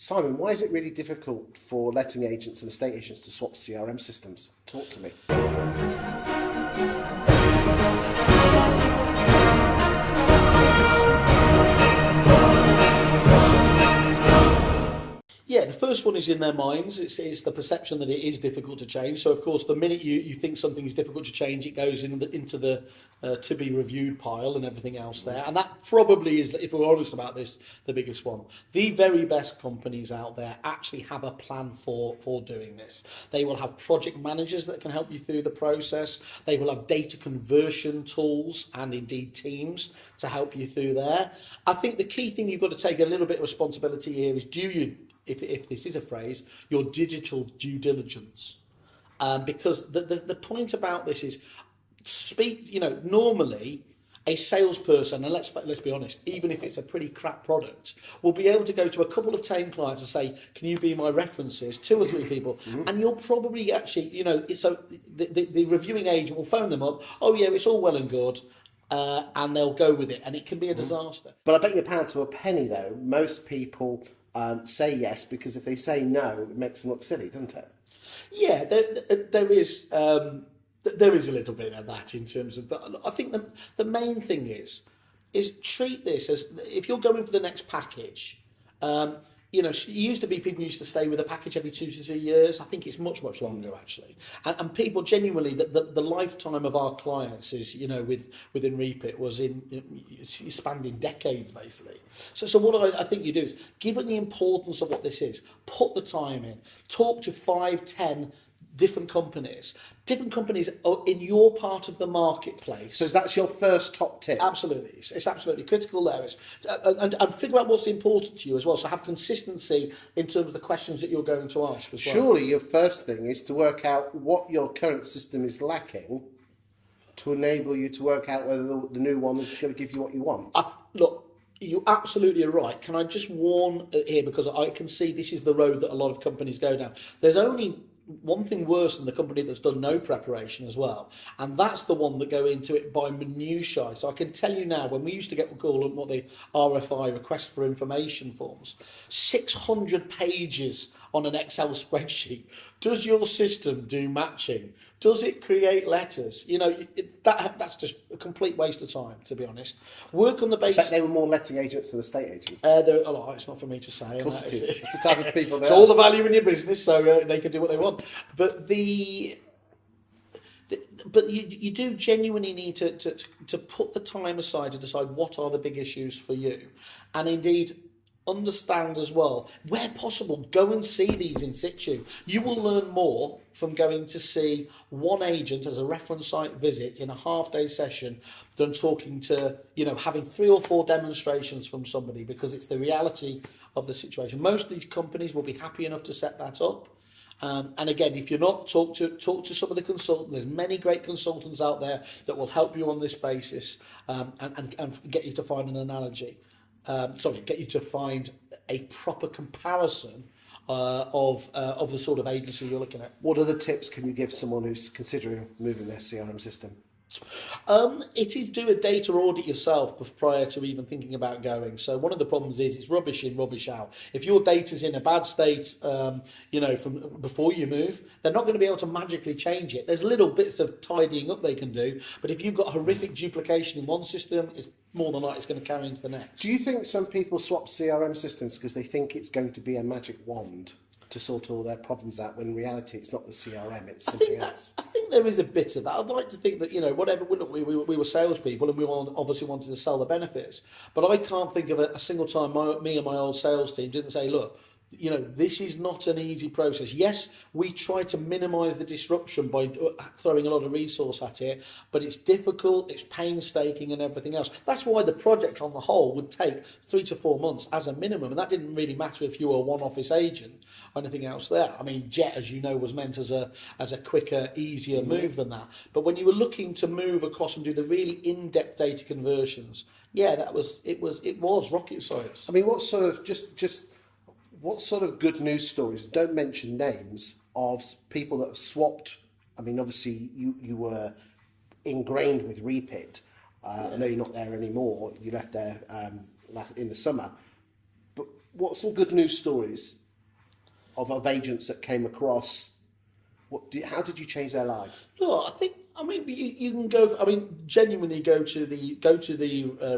Simon, why is it really difficult for letting agents and estate agents to swap CRM systems? Talk to me. Yeah, the first one is in their minds. It's the perception that it is difficult to change. So, of course, the minute you think something is difficult to change, it goes into the to be reviewed pile and everything else there. And that probably is, if we're honest about this, the biggest one. The very best companies out there actually have a plan for doing this. They will have project managers that can help you through the process. They will have data conversion tools and indeed teams to help you through there. I think the key thing you've got to take a little bit of responsibility here is, do you, if this is a phrase, your digital due diligence. Because the point about this is, normally a salesperson, and let's be honest, even if it's a pretty crap product, will be able to go to a couple of 10 clients and say, can you be my references, 2 or 3 people, and you'll probably actually, so the reviewing agent will phone them up, oh yeah, it's all well and good, and they'll go with it, and it can be a disaster. But I bet you £1 to a penny, though, most people say yes, because if they say no, it makes them look silly, doesn't it? Yeah, there is a little bit of that in terms of, but I think the main thing is treat this as, if you're going for the next package, it used to be people used to stay with a package every 2 to 3 years. I think it's much longer actually, and people genuinely, the lifetime of our clients is, within REAPIT was spanned in decades basically. So what I think you do is, given the importance of what this is, put the time in, talk to 5, 10 different companies are in your part of the marketplace. So that's your first top tip? Absolutely. It's absolutely critical there. And figure out what's important to you as well. So have consistency in terms of the questions that you're going to ask as well. Surely your first thing is to work out what your current system is lacking to enable you to work out whether the new one is going to give you what you want. Look, you absolutely are right. Can I just warn here, because I can see this is the road that a lot of companies go down. There's only one thing worse than the company that's done no preparation as well, and that's the one that go into it by minutiae. So I can tell you now, when we used to get what the RFI, request for information forms, 600 pages on an Excel spreadsheet. Does your system do matching? Does it create letters? That's just a complete waste of time, to be honest. Work on the basis. But they were more letting agents than estate agents. It's not for me to say. Of course it is. It's the type of people. It's all the value in your business, so they can do what they want. But you do genuinely need to put the time aside to decide what are the big issues for you, and indeed understand as well, where possible, go and see these in situ. You will learn more from going to see one agent as a reference site visit in a half-day session than talking to, having 3 or 4 demonstrations from somebody, because it's the reality of the situation. Most of these companies will be happy enough to set that up. And again, if you're not, talk to some of the consultants. There's many great consultants out there that will help you on this basis, and get you to find an analogy. Get you to find a proper comparison of the sort of agency you're looking at. What other tips can you give someone who's considering moving their CRM system? It is, do a data audit yourself prior to even thinking about going. So one of the problems is it's rubbish in, rubbish out. If your data's in a bad state, from before you move, they're not going to be able to magically change it. There's little bits of tidying up they can do, but if you've got horrific duplication in one system, it's more than likely it's going to carry into the next. Do you think some people swap CRM systems because they think it's going to be a magic wand to sort all their problems out, when in reality it's not the CRM, it's something else? I think there is a bit of that. I'd like to think that, whatever, we were salespeople and we obviously wanted to sell the benefits, but I can't think of a single time me and my old sales team didn't say, look, this is not an easy process. Yes, we try to minimise the disruption by throwing a lot of resource at it, but it's difficult, it's painstaking and everything else. That's why the project on the whole would take 3 to 4 months as a minimum, and that didn't really matter if you were a one-office agent or anything else there. I mean, Jet, as you know, was meant as a quicker, easier move than that. But when you were looking to move across and do the really in-depth data conversions, it was rocket science. I mean, what sort of good news stories, don't mention names, of people that have swapped? I mean, obviously you were ingrained with REAPIT. I know you're not there anymore. You left there in the summer. But what some good news stories of agents that came across? How did you change their lives? No, I mean, you can go. I mean, genuinely go to the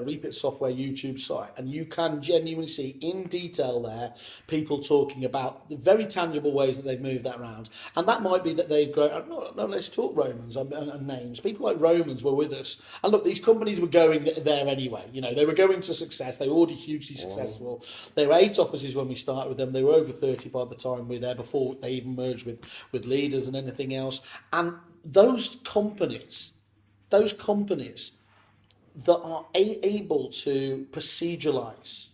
REAPIT software YouTube site, and you can genuinely see in detail there people talking about the very tangible ways that they've moved that around. And that might be that they've grown. No, let's talk Romans and names. People like Romans were with us, and look, these companies were going there anyway. You know, they were going to success. They were already hugely successful. There were 8 offices when we started with them. They were over 30 by the time we were there, before they even merged with Leaders and anything else. And those companies that are able to proceduralise,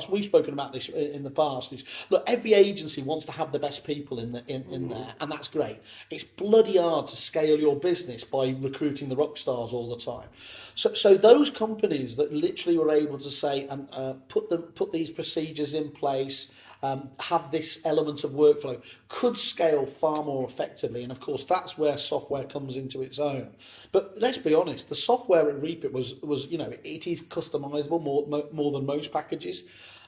we've spoken about this in the past. Look, every agency wants to have the best people in there, and that's great. It's bloody hard to scale your business by recruiting the rock stars all the time. So those companies that literally were able to say and put these procedures in place, have this element of workflow, could scale far more effectively. And of course, that's where software comes into its own. But let's be honest, the software at REAPIT was it is customizable more than most packages.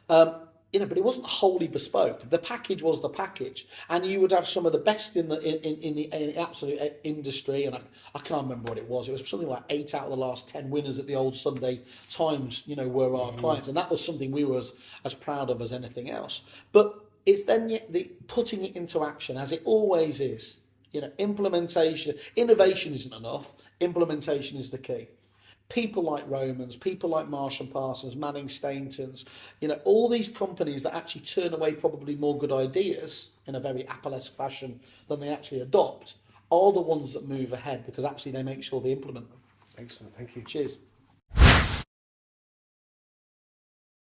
But it wasn't wholly bespoke. The package was the package, and you would have some of the best in the absolute industry. And I can't remember what it was. It was something like 8 out of the last 10 winners at the old Sunday Times. Were our clients, and that was something we were as proud of as anything else. But it's then the putting it into action, as it always is. Implementation, innovation isn't enough. Implementation is the key. People like Romans, people like Marsh and Parsons, Manning Staintons, all these companies that actually turn away probably more good ideas in a very Apple-esque fashion than they actually adopt, are the ones that move ahead, because actually they make sure they implement them. Excellent, thank you. Cheers.